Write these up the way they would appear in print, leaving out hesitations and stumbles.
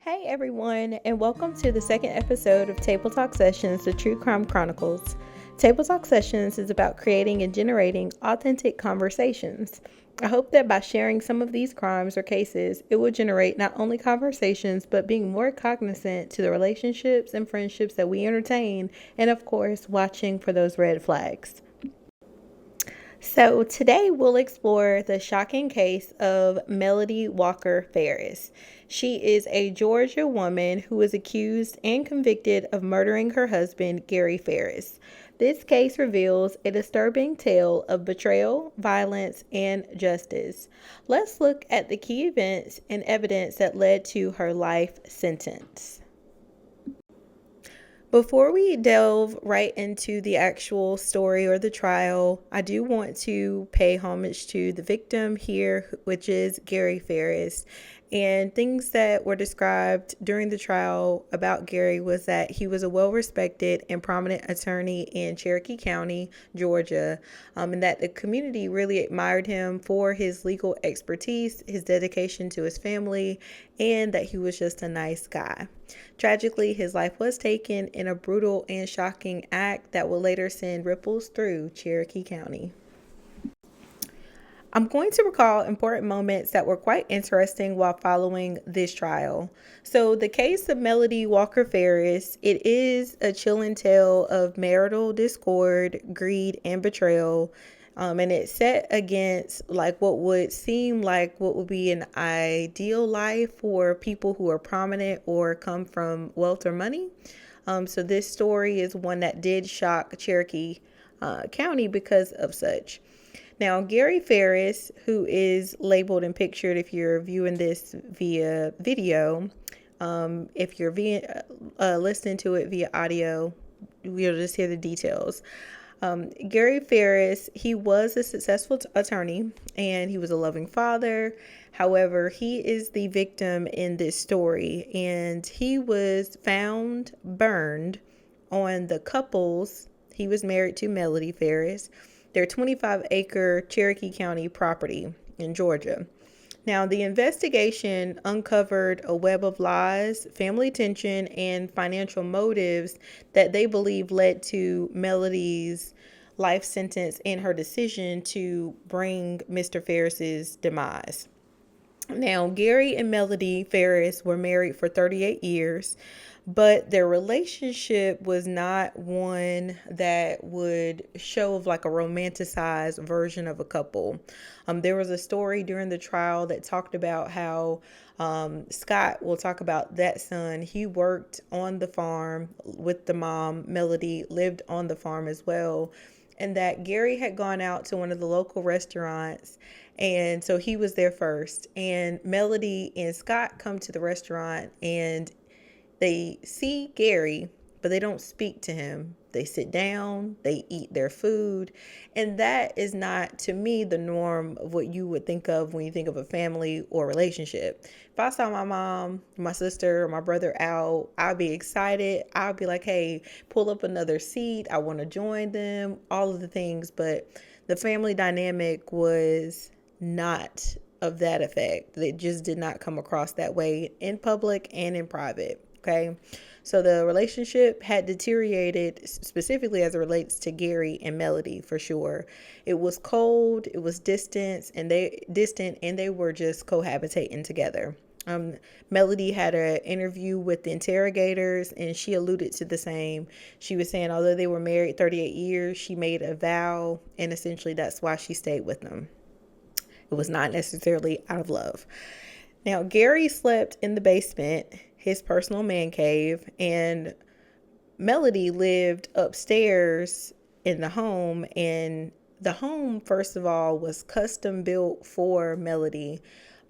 Hey everyone, and welcome to the second episode of Table Talk Sessions, the True Crime Chronicles. Table Talk Sessions is about creating and generating authentic conversations. I hope that by sharing some of these crimes or cases, it will generate not only conversations, but being more cognizant to the relationships and friendships that we entertain, and of course, watching for those red flags. So today we'll explore the shocking case of Melody Walker Farris. She is a Georgia woman who was accused and convicted of murdering her husband, Gary Farris. This case reveals a disturbing tale of betrayal, violence, and justice. Let's look at the key events and evidence that led to her life sentence. Before we delve right into the actual story or the trial, I do want to pay homage to the victim here, which is Gary Farris. And things that were described during the trial about Gary was that he was a well-respected and prominent attorney in Cherokee County, Georgia, and that the community really admired him for his legal expertise, his dedication to his family, and that he was just a nice guy. Tragically, his life was taken in a brutal and shocking act that would later send ripples through Cherokee County. I'm going to recall important moments that were quite interesting while following this trial. So the case of Melody Walker Farris, it is a chilling tale of marital discord, greed, and betrayal. And it's set against what would seem like what would be an ideal life for people who are prominent or come from wealth or money. So this story is one that did shock Cherokee County because of such. Now, Gary Farris, who is labeled and pictured if you're viewing this via video, if you're listening to it via audio, you'll just hear the details. Gary Farris, he was a successful attorney and he was a loving father. However, he is the victim in this story, and he was found burned on the couple's, he was married to Melody Farris, their 25-acre Cherokee County property in Georgia. Now, the investigation uncovered a web of lies, family tension, and financial motives that they believe led to Melody's life sentence and her decision to bring Mr. Farris's demise. Now, Gary and Melody Farris were married for 38 years, but their relationship was not one that would show of a romanticized version of a couple. There was a story during the trial that talked about how Scott will talk about that son. He worked on the farm with the mom. Melody lived on the farm as well. And that Gary had gone out to one of the local restaurants, and so he was there first. And Melody and Scott come to the restaurant and they see Gary, but they don't speak to him. They sit down, they eat their food, and that is not, to me, the norm of what you would think of when you think of a family or relationship. If I saw my mom, my sister, or my brother out, I'd be excited. I'd be like, hey, pull up another seat. I want to join them, all of the things. But the family dynamic was not of that effect. It just did not come across that way in public and in private. Okay, so the relationship had deteriorated specifically as it relates to Gary and Melody, for sure. It was cold, it was distant, and they were just cohabitating together. Melody had an interview with the interrogators, and she alluded to the same. She was saying, although they were married 38 years, she made a vow, and essentially that's why she stayed with them. It was not necessarily out of love. Now, Gary slept in the basement, his personal man cave, and Melody lived upstairs in the home. And the home, first of all, was custom built for Melody.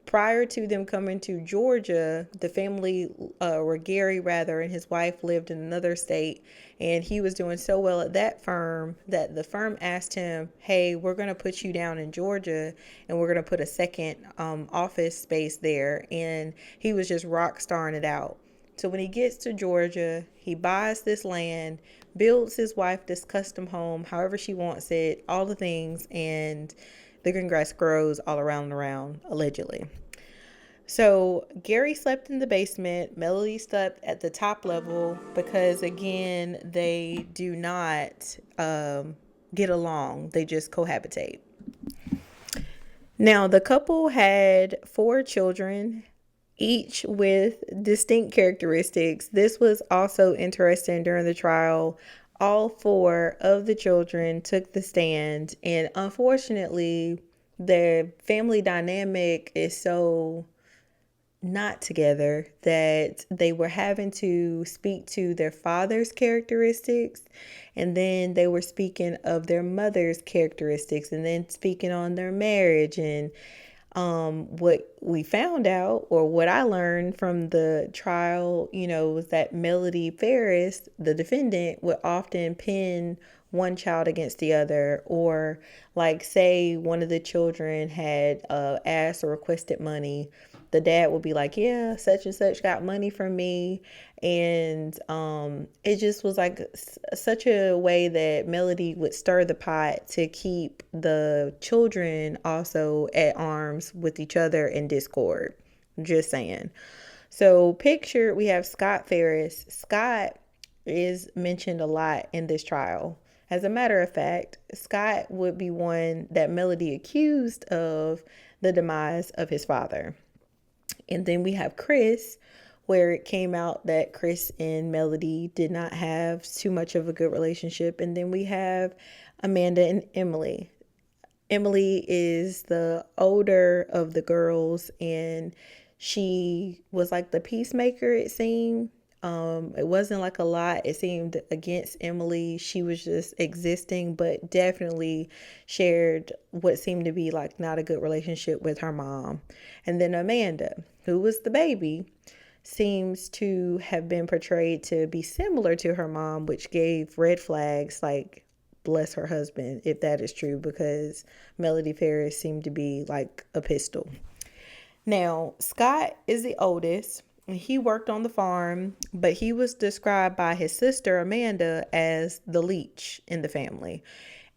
Prior to them coming to Georgia, the family, or Gary rather, and his wife lived in another state, and he was doing so well at that firm that the firm asked him, hey, we're going to put you down in Georgia, and we're going to put a second office space there. And he was just rock starring it out. So when he gets to Georgia, he buys this land, builds his wife this custom home, however she wants it, all the things, and the green grass grows all around and around, allegedly. So Gary slept in the basement. Melody slept at the top level because, again, they do not get along. They just cohabitate. Now, the couple had 4 children, each with distinct characteristics. This was also interesting during the trial. All 4 of the children took the stand, and unfortunately, their family dynamic is so not together that they were having to speak to their father's characteristics, and then they were speaking of their mother's characteristics, and then speaking on their marriage. And what we found out, or what I learned from the trial, was that Melody Farris, the defendant, would often pin one child against the other, or like say one of the children had asked or requested money, the dad would be like, yeah, such and such got money from me. And it just was like such a way that Melody would stir the pot to keep the children also at arms with each other in discord. Just saying. So picture, we have Scott Farris. Scott is mentioned a lot in this trial. As a matter of fact, Scott would be one that Melody accused of the demise of his father. And then we have Chris, where it came out that Chris and Melody did not have too much of a good relationship. And then we have Amanda and Emily. Emily is the older of the girls, and she was like the peacemaker, it seemed. It wasn't like a lot, it seemed, against Emily. She was just existing, but definitely shared what seemed to be like not a good relationship with her mom. And then Amanda, who was the baby, seems to have been portrayed to be similar to her mom, which gave red flags, like, bless her husband, if that is true, because Melody Farris seemed to be like a pistol. Now, Scott is the oldest. He worked on the farm, but he was described by his sister Amanda as the leech in the family.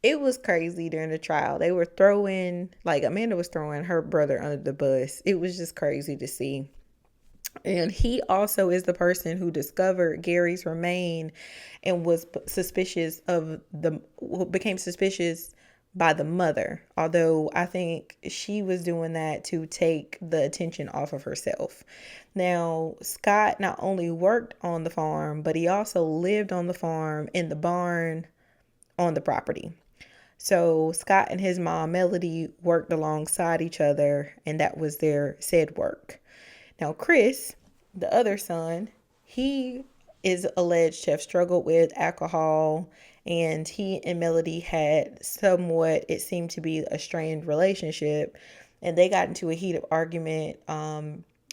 It was crazy during the trial. They were throwing, like, Amanda was throwing her brother under the bus. It was just crazy to see. And he also is the person who discovered Gary's remain and was suspicious of became suspicious by the mother. Although I think she was doing that to take the attention off of herself. Now, Scott not only worked on the farm, but he also lived on the farm in the barn on the property. So Scott and his mom, Melody, worked alongside each other, and that was their said work. Now, Chris, the other son, he is alleged to have struggled with alcohol, and he and Melody had somewhat, it seemed to be, a strained relationship, and they got into a heated argument.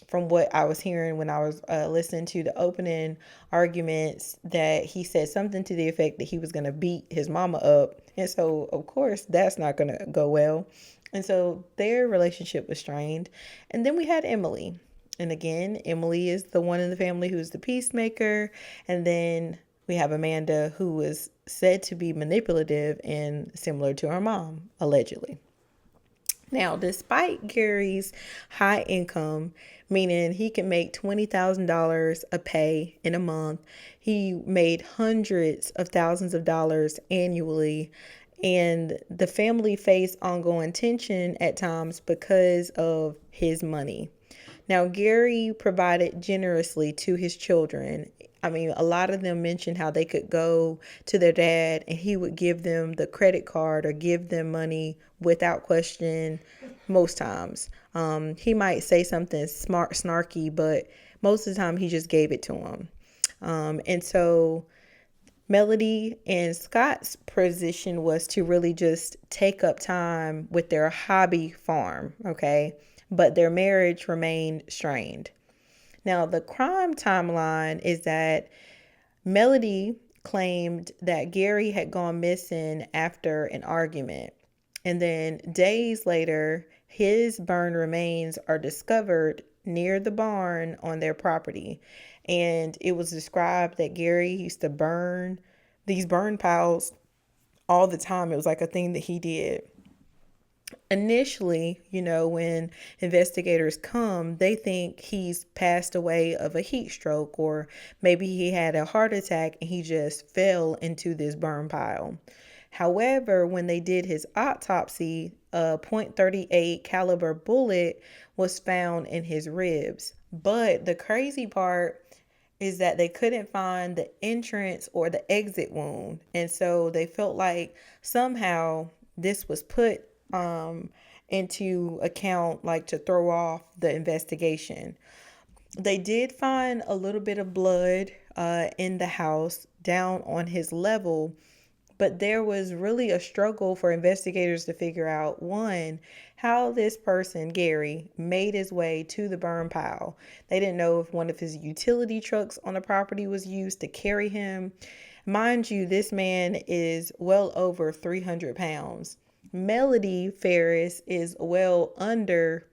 From what I was hearing when I was listening to the opening arguments, that he said something to the effect that he was going to beat his mama up. And so, of course, that's not going to go well. And so their relationship was strained. And then we had Emily. And again, Emily is the one in the family who's the peacemaker. And then we have Amanda, who was said to be manipulative and similar to her mom, allegedly. Now, despite Gary's high income, meaning he can make $20,000 a pay in a month, he made hundreds of thousands of dollars annually, and the family faced ongoing tension at times because of his money. Now, Gary provided generously to his children. I mean, a lot of them mentioned how they could go to their dad and he would give them the credit card or give them money without question most times. He might say something smart, snarky, but most of the time he just gave it to them. And so Melody and Scott's position was to really just take up time with their hobby farm, okay? But their marriage remained strained. Now, the crime timeline is that Melody claimed that Gary had gone missing after an argument. And then days later, his burned remains are discovered near the barn on their property. And it was described that Gary used to burn these burn piles all the time. It was like a thing that he did. Initially, when investigators come, they think he's passed away of a heat stroke, or maybe he had a heart attack and he just fell into this burn pile. However, when they did his autopsy, a .38 caliber bullet was found in his ribs. But the crazy part is that they couldn't find the entrance or the exit wound. And so they felt like somehow this was put into account, like to throw off the investigation. They did find a little bit of blood in the house down on his level, but there was really a struggle for investigators to figure out, one, how this person, Gary, made his way to the burn pile. They didn't know if one of his utility trucks on the property was used to carry him. Mind you, this man is well over 300 pounds. Melody Farris is well under,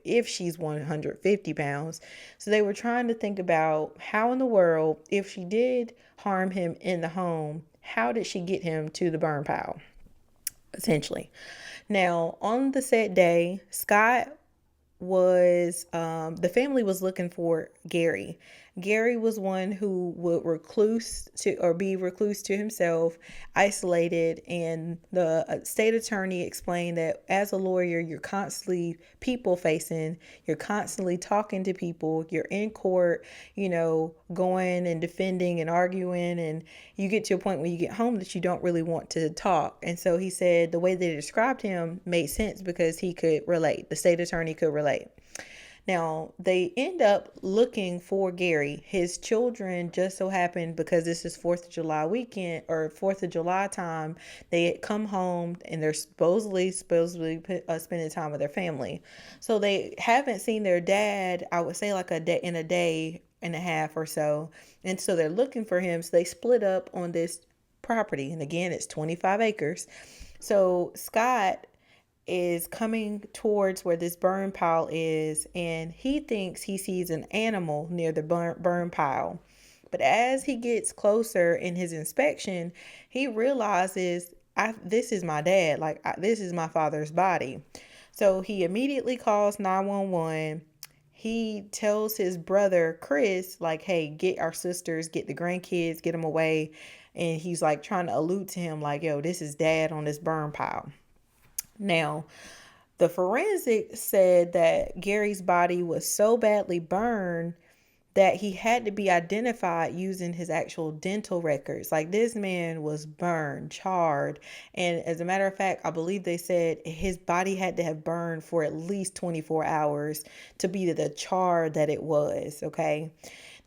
if she's 150 pounds. So they were trying to think about how in the world, if she did harm him in the home, how did she get him to the burn pile, essentially. Now, on the set day, Scott was the family was looking for Gary. Gary was one who would be recluse to himself, isolated, and the state attorney explained that as a lawyer, you're constantly people facing, you're constantly talking to people, you're in court, going and defending and arguing, and you get to a point when you get home that you don't really want to talk. And so he said the way they described him made sense because he could relate. The state attorney could relate. Now, they end up looking for Gary. His children just so happened, because this is 4th of July weekend or 4th of July time, they had come home and they're supposedly spending time with their family. So they haven't seen their dad, I would say like a day and a half or so. And so they're looking for him. So they split up on this property. And again, it's 25 acres. So Scott is coming towards where this burn pile is, and he thinks he sees an animal near the burn pile. But as he gets closer in his inspection, he realizes, this is my dad. This is my father's body. So he immediately calls 911. He tells his brother, Chris, like, hey, get our sisters, get the grandkids, get them away. And he's like trying to allude to him like, yo, this is dad on this burn pile. Now, the forensic said that Gary's body was so badly burned that he had to be identified using his actual dental records. Like, this man was burned, charred. And as a matter of fact, I believe they said his body had to have burned for at least 24 hours to be the char that it was, okay?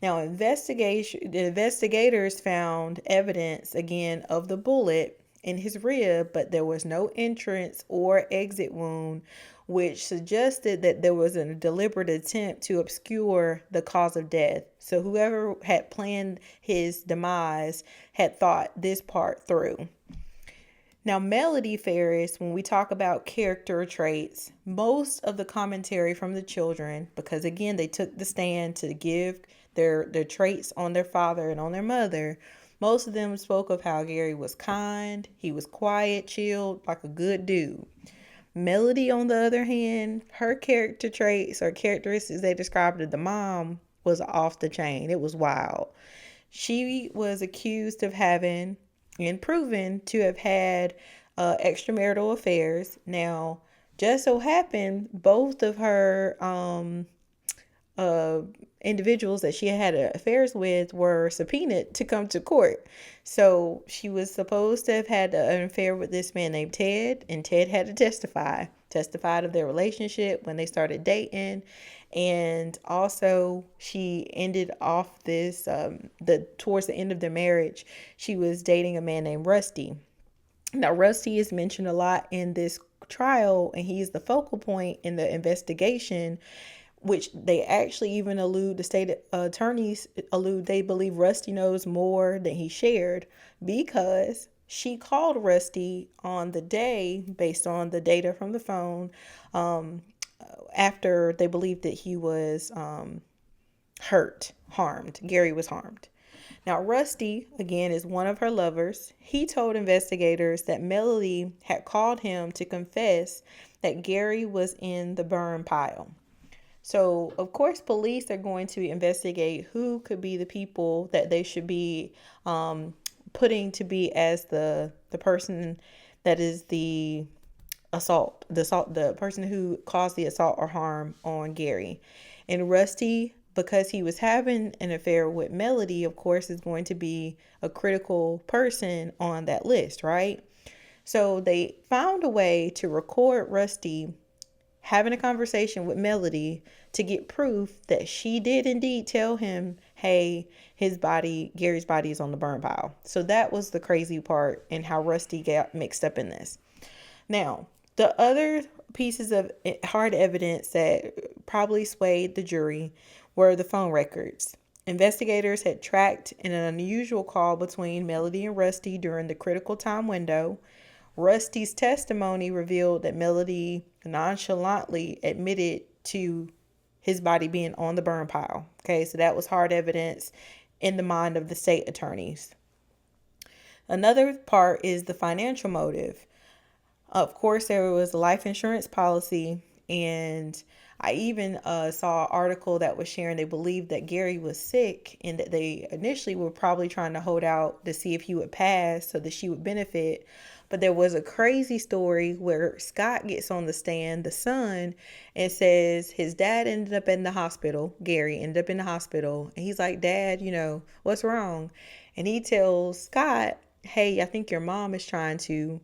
Now, the investigators found evidence, again, of the bullet in his rib, but there was no entrance or exit wound, which suggested that there was a deliberate attempt to obscure the cause of death. So whoever had planned his demise had thought this part through. Now, Melody Farris, when we talk about character traits, most of the commentary from the children, because again, they took the stand to give their traits on their father and on their mother, most of them spoke of how Gary was kind, he was quiet, chilled, like a good dude. Melody, on the other hand, her character traits or characteristics they described as the mom was off the chain. It was wild. She was accused of having and proven to have had extramarital affairs. Now, just so happened, both of her individuals that she had affairs with were subpoenaed to come to court. So she was supposed to have had an affair with this man named Ted, and Ted had to testified of their relationship when they started dating. And also she ended off this towards the end of their marriage, she was dating a man named Rusty. Now, Rusty is mentioned a lot in this trial, and he's the focal point in the investigation, which they actually even the state attorneys allude, they believe Rusty knows more than he shared, because she called Rusty on the day, based on the data from the phone, after they believed that he was harmed. Gary was harmed. Now, Rusty, again, is one of her lovers. He told investigators that Melody had called him to confess that Gary was in the burn pile. So, of course, police are going to investigate who could be the people that they should be putting to be as the person that is the person who caused the assault or harm on Gary. And Rusty, because he was having an affair with Melody, of course, is going to be a critical person on that list, right? So they found a way to record Rusty having a conversation with Melody to get proof that she did indeed tell him, hey, Gary's body is on the burn pile. So that was the crazy part and how Rusty got mixed up in this. Now, the other pieces of hard evidence that probably swayed the jury were the phone records. Investigators had tracked an unusual call between Melody and Rusty during the critical time window. Rusty's testimony revealed that Melody nonchalantly admitted to his body being on the burn pile. Okay, so that was hard evidence in the mind of the state attorneys. Another part is the financial motive. Of course, there was a life insurance policy, and I even saw an article that was sharing they believed that Gary was sick and that they initially were probably trying to hold out to see if he would pass so that she would benefit. But there was a crazy story where Scott gets on the stand, the son, and says his dad ended up in the hospital. Gary ended up in the hospital. And he's like, Dad, what's wrong? And he tells Scott, hey, I think your mom is trying to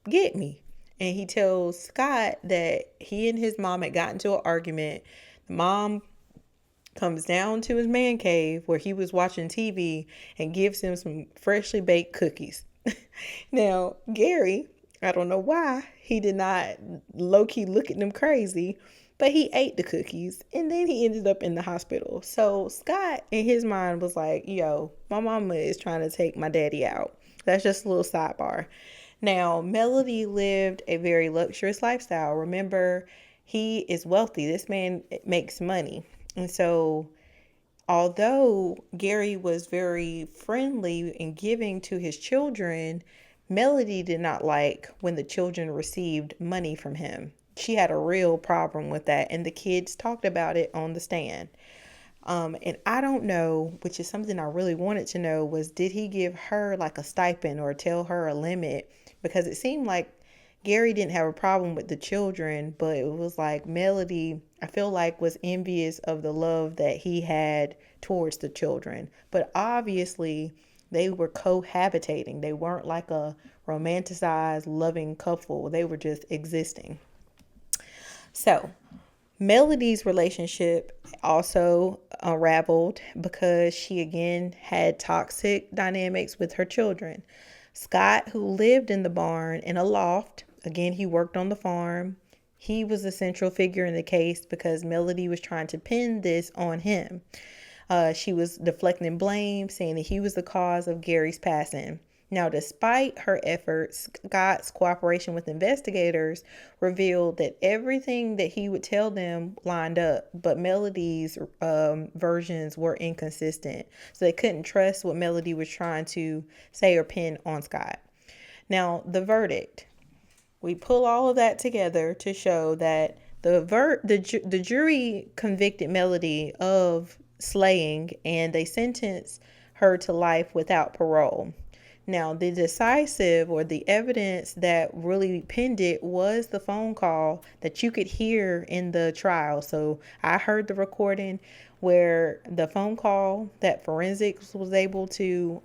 get me. And he tells Scott that he and his mom had gotten into an argument. The mom comes down to his man cave where he was watching TV and gives him some freshly baked cookies. Now, Gary, I don't know why, he did not low-key look at them crazy, but he ate the cookies and then he ended up in the hospital. So Scott, in his mind, was like, yo, my mama is trying to take my daddy out. That's just a little sidebar. Now, Melody lived a very luxurious lifestyle. Remember, he is wealthy. This man makes money. And so, although Gary was very friendly and giving to his children, Melody did not like when the children received money from him. She had a real problem with that, and the kids talked about it on the stand. And I don't know, which is something I really wanted to know, was did he give her like a stipend or tell her a limit? Because it seemed like Gary didn't have a problem with the children, but it was like Melody, I feel like, was envious of the love that he had towards the children. But obviously, they were cohabitating. They weren't like a romanticized, loving couple. They were just existing. So, Melody's relationship also unraveled because she again had toxic dynamics with her children. Scott, who lived in the barn in a loft, again, he worked on the farm. He was the central figure in the case because Melody was trying to pin this on him. She was deflecting blame, saying that he was the cause of Gary's passing. Now, despite her efforts, Scott's cooperation with investigators revealed that everything that he would tell them lined up, but Melody's versions were inconsistent. So they couldn't trust what Melody was trying to say or pin on Scott. Now, the verdict. We pull all of that together to show that the jury convicted Melody of slaying, and they sentenced her to life without parole. Now, the decisive or the evidence that really pinned it was the phone call that you could hear in the trial. So I heard the recording where the phone call that forensics was able to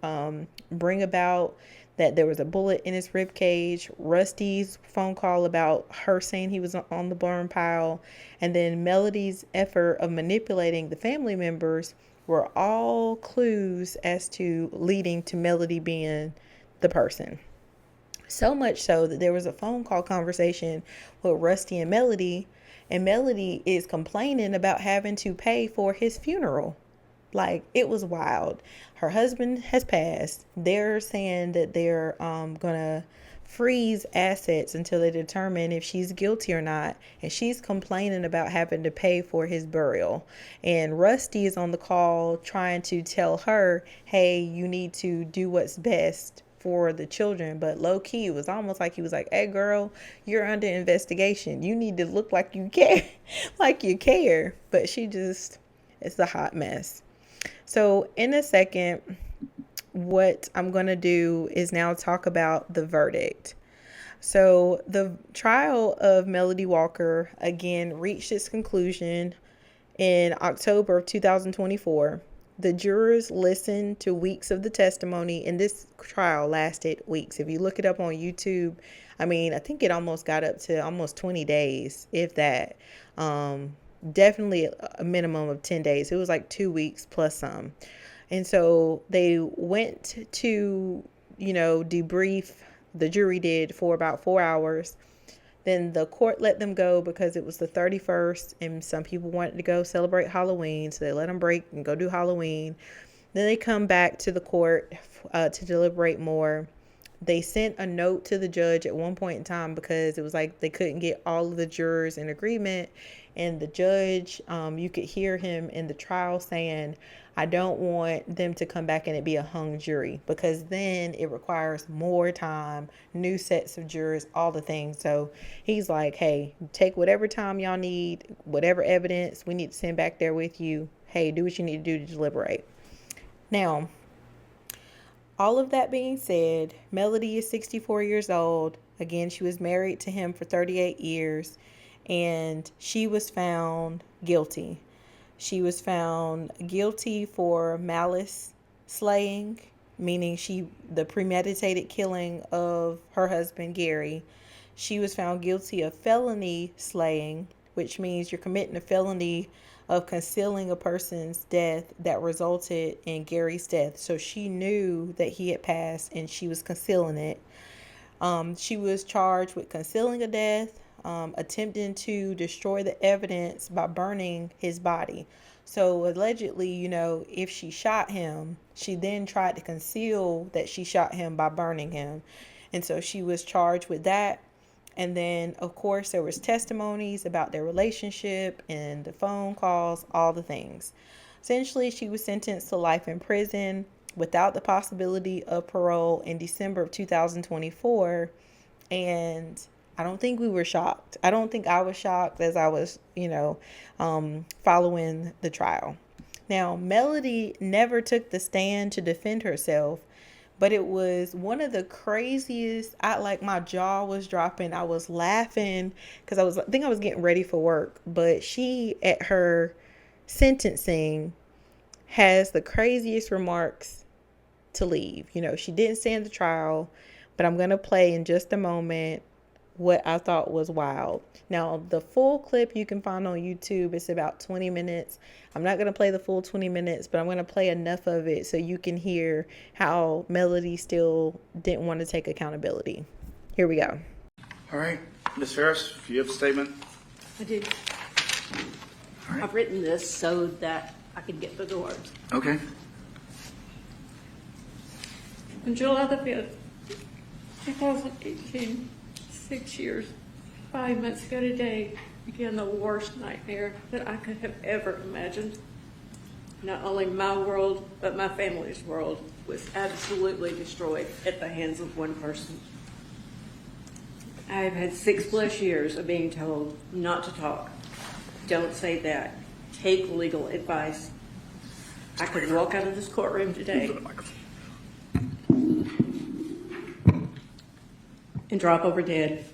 bring about that there was a bullet in his rib cage, Rusty's phone call about her saying he was on the burn pile, and then Melody's effort of manipulating the family members were all clues as to leading to Melody being the person. So much so that there was a phone call conversation with Rusty and Melody is complaining about having to pay for his funeral. Like, it was wild. Her husband has passed. They're saying that they're gonna freeze assets until they determine if she's guilty or not. And she's complaining about having to pay for his burial. And Rusty is on the call trying to tell her, hey, you need to do what's best for the children. But low key, it was almost like he was like, hey girl, you're under investigation. You need to look like you care, like you care. But she just, it's a hot mess. So in a second, what I'm going to do is now talk about the verdict. So the trial of Melody Walker again reached its conclusion in October of 2024. The jurors listened to weeks of the testimony, and this trial lasted weeks. If you look it up on YouTube, I mean, I think it almost got up to almost 20 days, if that. Definitely a minimum of 10 days. It was like 2 weeks plus some. And so they went to, debrief, the jury did, for about 4 hours. Then the court let them go because it was the 31st and some people wanted to go celebrate Halloween. So they let them break and go do Halloween. Then they come back to the court to deliberate more. They sent a note to the judge at one point in time because it was like they couldn't get all of the jurors in agreement. And the judge, you could hear him in the trial saying, I don't want them to come back and it be a hung jury, because then it requires more time, new sets of jurors, all the things. So he's like, hey, take whatever time y'all need, whatever evidence we need to send back there with you. Hey, do what you need to do to deliberate. Now, all of that being said, Melody is 64 years old. Again, she was married to him for 38 years, and she was found guilty. She was found guilty for malice slaying, meaning the premeditated killing of her husband, Gary. She was found guilty of felony slaying, which means you're committing a felony of concealing a person's death that resulted in Gary's death. So she knew that he had passed and she was concealing it. She was charged with concealing a death, attempting to destroy the evidence by burning his body. So allegedly, if she shot him, she then tried to conceal that she shot him by burning him. And so she was charged with that. And then, of course, there was testimonies about their relationship and the phone calls, all the things. Essentially, she was sentenced to life in prison without the possibility of parole in December of 2024. And I don't think we were shocked. I don't think I was shocked as I was, following the trial. Now, Melody never took the stand to defend herself, but it was one of the craziest. My jaw was dropping. I was laughing because I think I was getting ready for work. But she, at her sentencing, has the craziest remarks to leave. She didn't stand the trial, but I'm going to play in just a moment what I thought was wild. Now, the full clip you can find on YouTube. It's about 20 minutes. I'm not going to play the full 20 minutes, but I'm going to play enough of it so you can hear how Melody still didn't want to take accountability. Here we go. All right. Ms. Farris, if you have a statement. I do. All right. I've written this so that I can get through the words. Okay. On July the 5th, 2018, 6 years, 5 months ago today, began the worst nightmare that I could have ever imagined. Not only my world, but my family's world was absolutely destroyed at the hands of one person. I have had 6+ years of being told not to talk. Don't say that. Take legal advice. I could walk out of this courtroom today and drop over dead.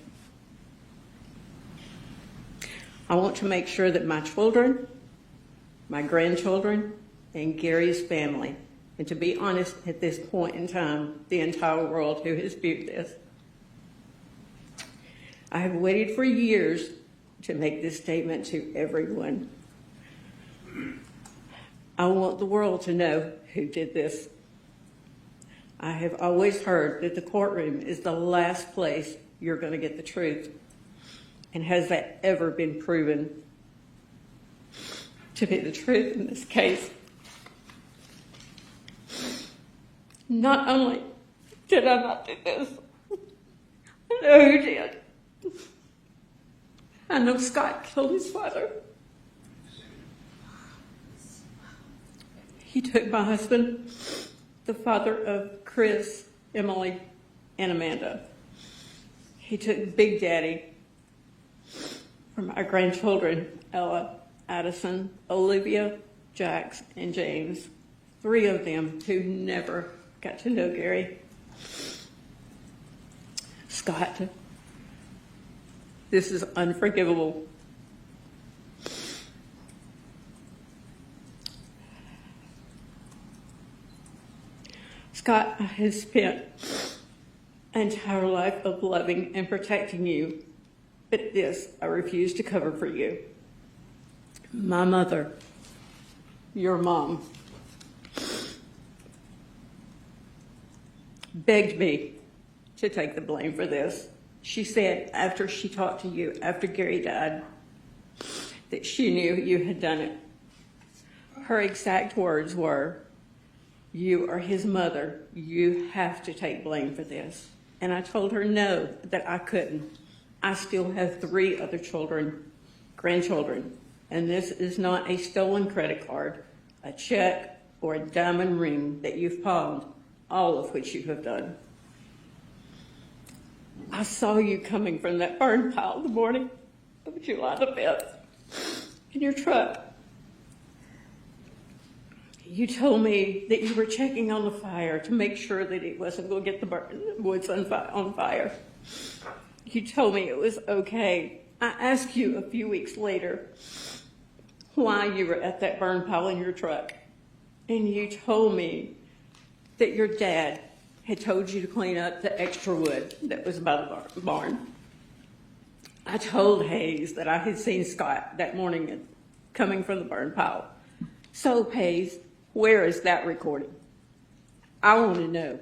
I want to make sure that my children, my grandchildren, and Gary's family, and to be honest, at this point in time, the entire world who has viewed this. I have waited for years to make this statement to everyone. I want the world to know who did this. I have always heard that the courtroom is the last place you're going to get the truth. And has that ever been proven to be the truth in this case? Not only did I not do this, know who did. I know Scott killed his father. He took my husband, the father of Chris, Emily, and Amanda. He took Big Daddy from our grandchildren, Ella, Addison, Olivia, Jax, and James. 3 of them who never got to know Gary. Scott, this is unforgivable. Scott, I have spent an entire life of loving and protecting you, but this I refuse to cover for you. My mother, your mom, begged me to take the blame for this. She said after she talked to you, after Gary died, that she knew you had done it. Her exact words were, "You are his mother. You have to take blame for this." And I told her no, that I couldn't. I still have 3 other children, grandchildren, and this is not a stolen credit card, a check, or a diamond ring that you've pawned, all of which you have done. I saw you coming from that burn pile the morning of July the 5th in your truck. You told me that you were checking on the fire to make sure that it wasn't going to get the woods on fire. You told me it was okay. I asked you a few weeks later why you were at that burn pile in your truck. And you told me that your dad had told you to clean up the extra wood that was by the barn. I told Hayes that I had seen Scott that morning coming from the burn pile. So, Hayes, where is that recording? I want to know.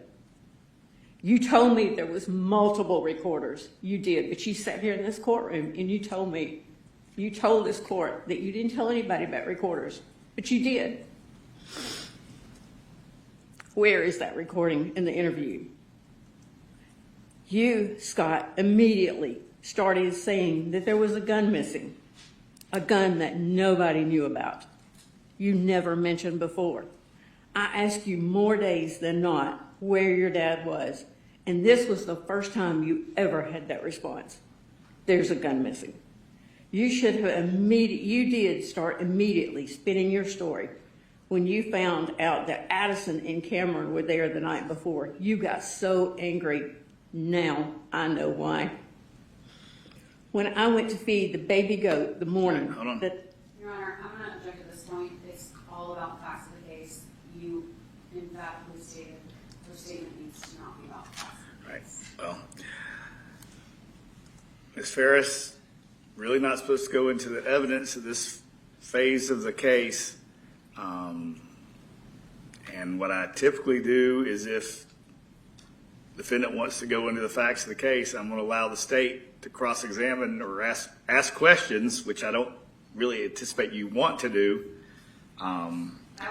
You told me there was multiple recorders. You did, but you sat here in this courtroom and you told this court that you didn't tell anybody about recorders, but you did. Where is that recording in the interview? You, Scott, immediately started saying that there was a gun missing, a gun that nobody knew about. You never mentioned before. I asked you more days than not where your dad was, and this was the first time you ever had that response. There's a gun missing. You should have you did start immediately spinning your story. When you found out that Addison and Cameron were there the night before, you got so angry. Now I know why. When I went to feed the baby goat the morning Hold on. that... Your Honor, I'm going to object at this point. It's all about the facts of the case. You, in fact, misstated. Your statement needs to not be about the facts. Right. Well, Ms. Farris, really not supposed to go into the evidence of this phase of the case. And what I typically do is if the defendant wants to go into the facts of the case, I'm going to allow the state to cross-examine or ask questions, which I don't really anticipate you want to do. I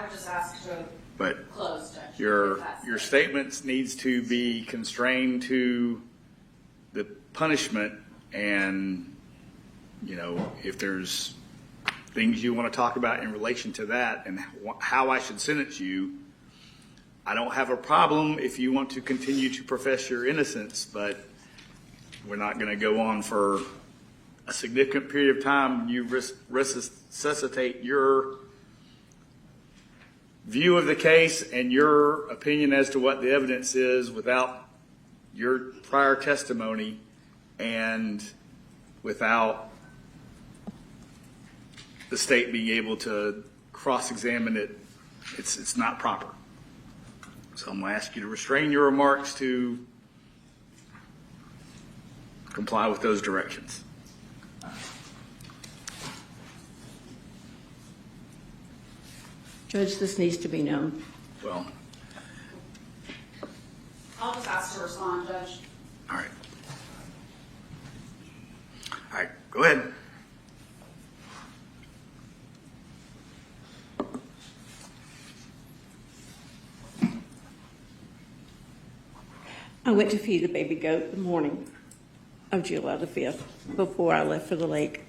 would just ask to But close, Judge. your statements needs to be constrained to the punishment, and if there's things you want to talk about in relation to that and how I should sentence you, I don't have a problem if you want to continue to profess your innocence, but we're not going to go on for a significant period of time. You resuscitate your view of the case and your opinion as to what the evidence is without your prior testimony and without the state being able to cross-examine it. It's not proper. So I'm going to ask you to restrain your remarks to comply with those directions. Judge, this needs to be known. Well, I'll just ask to respond, Judge. all right. All right, go ahead. I went to feed the baby goat the morning of July the 5th, before I left for the lake,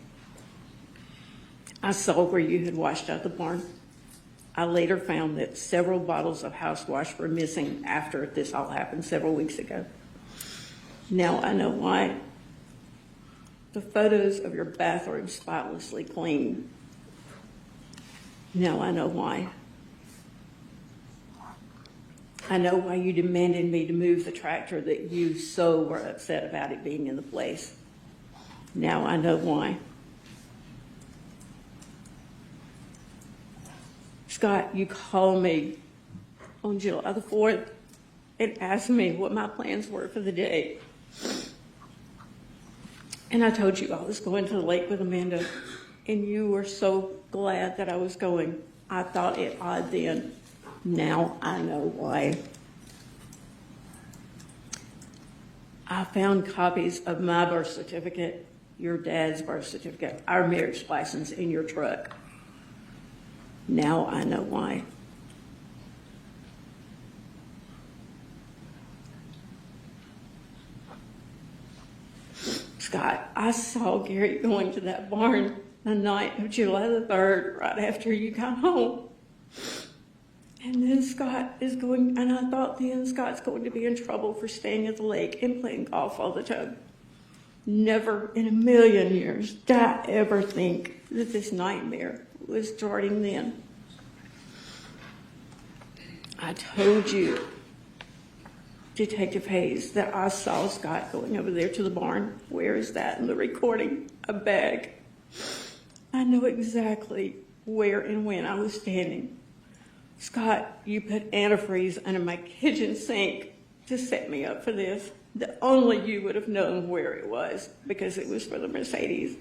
I saw where you had washed out the barn. I later found that several bottles of house wash were missing after this all happened several weeks ago. Now I know why. The photos of your bathroom spotlessly clean. Now I know why. I know why you demanded me to move the tractor that you so were upset about it being in the place. Now I know why. Scott, you called me on July the 4th and asked me what my plans were for the day. And I told you I was going to the lake with Amanda, and you were so glad that I was going. I thought it odd then. Now I know why. I found copies of my birth certificate, your dad's birth certificate, our marriage license in your truck. Now I know why. Scott, I saw Gary going to that barn the night of July the 3rd, right after you got home. And then Scott is going, and I thought then Scott's going to be in trouble for staying at the lake and playing golf all the time. Never in a million years did I ever think that this nightmare was starting then. I told you, Detective Hayes, that I saw Scott going over there to the barn. Where is that in the recording? A bag. I know exactly where and when I was standing. Scott, you put antifreeze under my kitchen sink to set me up for this. That only you would have known where it was, because it was for the Mercedes.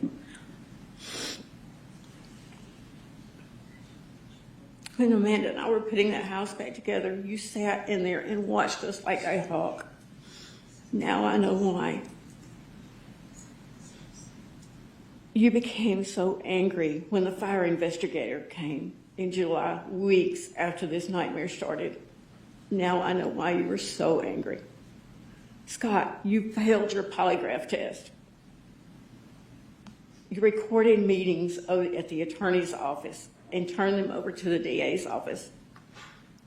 When Amanda and I were putting that house back together, you sat in there and watched us like a hawk. Now I know why. You became so angry when the fire investigator came in July, weeks after this nightmare started. Now I know why you were so angry. Scott, you failed your polygraph test. You recorded meetings at the attorney's office and turned them over to the DA's office.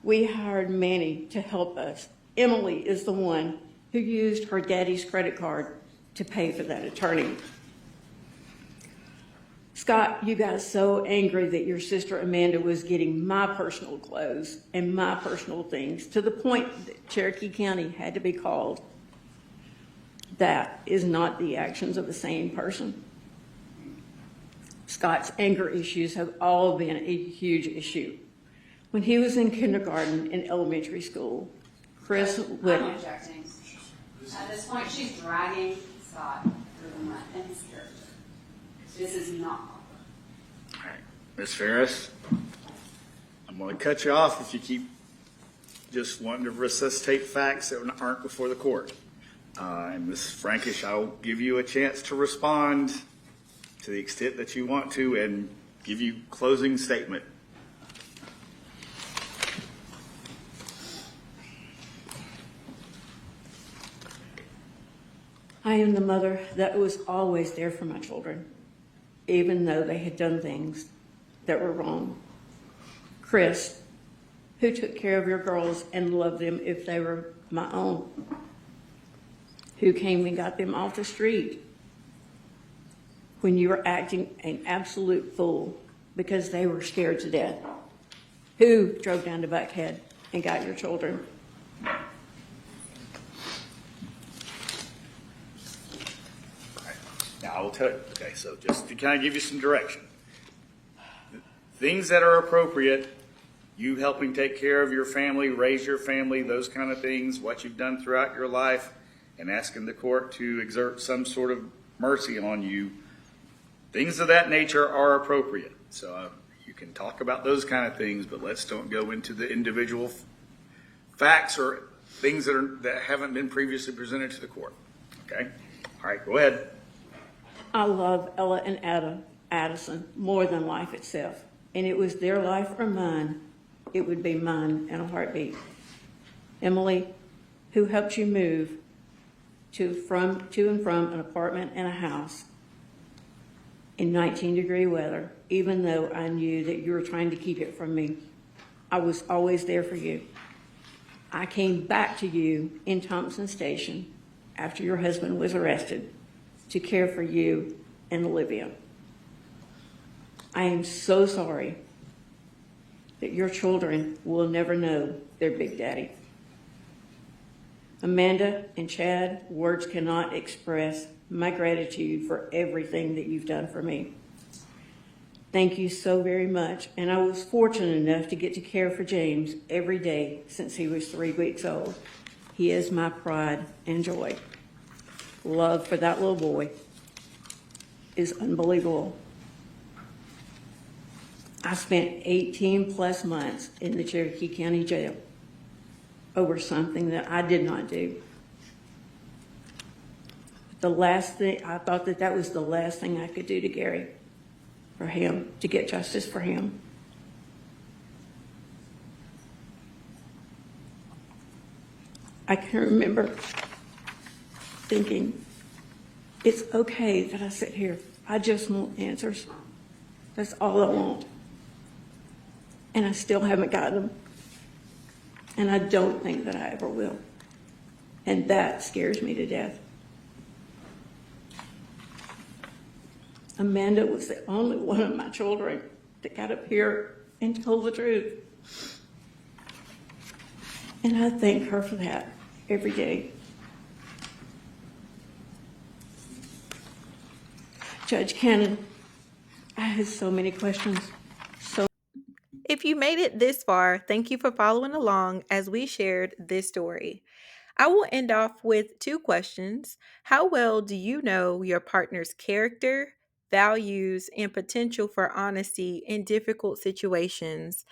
We hired Manny to help us. Emily is the one who used her daddy's credit card to pay for that attorney. Scott, you got so angry that your sister Amanda was getting my personal clothes and my personal things to the point that Cherokee County had to be called. That is not the actions of the same person. Scott's anger issues have all been a huge issue. When he was in kindergarten and elementary school, Chris would... I'm objecting. At this point, she's dragging Scott through the mud and his character. This is not proper. All right, Ms. Farris, I'm going to cut you off if you keep just wanting to resuscitate facts that aren't before the court. And Ms. Frankish, I'll give you a chance to respond to the extent that you want to and give you closing statement. I am the mother that was always there for my children, even though they had done things that were wrong. Chris, who took care of your girls and loved them if they were my own, who came and got them off the street when you were acting an absolute fool because they were scared to death, who drove down to Buckhead and got your children. Now, I will tell you, okay, so just to kind of give you some direction. Things that are appropriate, you helping take care of your family, raise your family, those kind of things, what you've done throughout your life, and asking the court to exert some sort of mercy on you, things of that nature are appropriate. So you can talk about those kind of things, but let's don't go into the individual facts or things that haven't been previously presented to the court. Okay? All right, go ahead. I love Ella and Addison more than life itself. And it was their life or mine. It would be mine in a heartbeat. Emily, who helped you move, to and from an apartment and a house in 19-degree weather, even though I knew that you were trying to keep it from me. I was always there for you. I came back to you in Thompson Station after your husband was arrested to care for you and Olivia. I am so sorry that your children will never know their Big Daddy. Amanda and Chad, words cannot express my gratitude for everything that you've done for me. Thank you so very much. And I was fortunate enough to get to care for James every day since he was 3 weeks old. He is my pride and joy. Love for that little boy is unbelievable. I spent 18 plus months in the Cherokee County Jail over something that I did not do. The last thing, I thought that was the last thing I could do to Gary, for him, to get justice for him. I can remember thinking, it's okay that I sit here. I just want answers. That's all I want. And I still haven't gotten them. And I don't think that I ever will. And that scares me to death. Amanda was the only one of my children that got up here and told the truth. And I thank her for that every day. Judge Cannon, I had so many questions. If you made it this far, thank you for following along as we shared this story. I will end off with 2 questions. How well do you know your partner's character, values, and potential for honesty in difficult situations?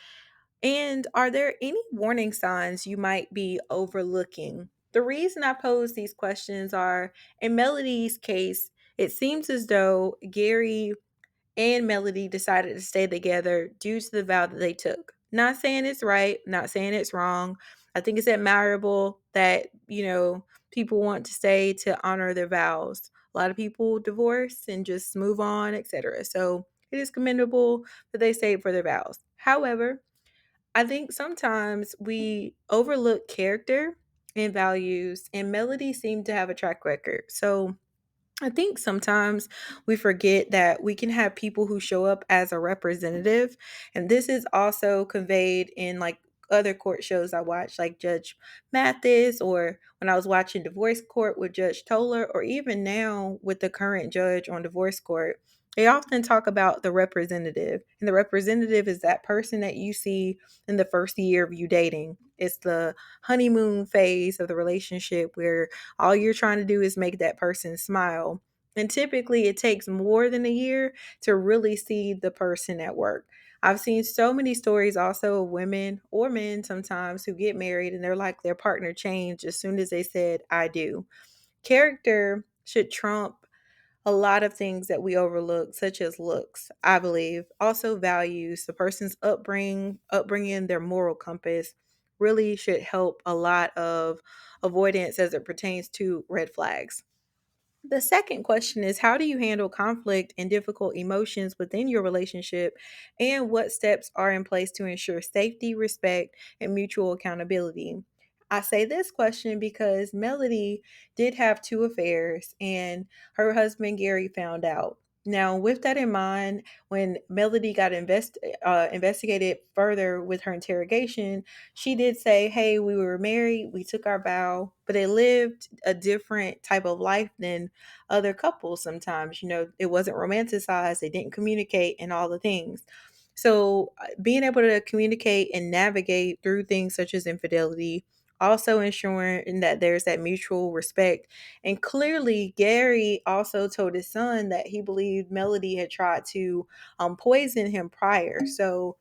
And are there any warning signs you might be overlooking? The reason I pose these questions are, in Melody's case, it seems as though Gary and Melody decided to stay together due to the vow that they took. Not saying it's right, not saying it's wrong. I think it's admirable that, people want to stay to honor their vows. A lot of people divorce and just move on, etc. So it is commendable that they stayed for their vows. However, I think sometimes we overlook character and values, and Melody seemed to have a track record. So I think sometimes we forget that we can have people who show up as a representative. And this is also conveyed in like other court shows I watch, like Judge Mathis, or when I was watching Divorce Court with Judge Toller, or even now with the current judge on Divorce Court. They often talk about the representative. And the representative is that person that you see in the first year of you dating. It's the honeymoon phase of the relationship where all you're trying to do is make that person smile. And typically it takes more than a year to really see the person at work. I've seen so many stories also of women or men sometimes who get married and they're like their partner changed as soon as they said, I do. Character should trump a lot of things that we overlook, such as looks, I believe. Also values, the person's upbringing, their moral compass really should help a lot of avoidance as it pertains to red flags. The second question is, how do you handle conflict and difficult emotions within your relationship, and what steps are in place to ensure safety, respect, and mutual accountability? I say this question because Melody did have 2 affairs and her husband Gary found out. Now, with that in mind, when Melody got investigated further with her interrogation, she did say, hey, we were married, we took our vow, but they lived a different type of life than other couples sometimes. It wasn't romanticized, they didn't communicate, and all the things. So, being able to communicate and navigate through things such as infidelity, also ensuring that there's that mutual respect. And clearly, Gary also told his son that he believed Melody had tried to poison him prior. So,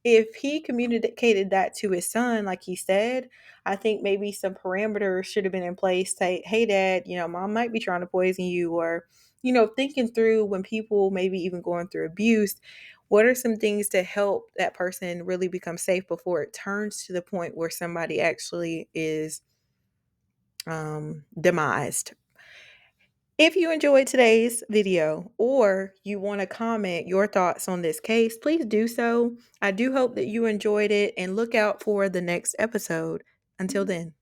if he communicated that to his son, like he said, I think maybe some parameters should have been in place. Say, hey, dad, mom might be trying to poison you, or, thinking through when people maybe even going through abuse, what are some things to help that person really become safe before it turns to the point where somebody actually is demised? If you enjoyed today's video or you want to comment your thoughts on this case, please do so. I do hope that you enjoyed it and look out for the next episode. Until then.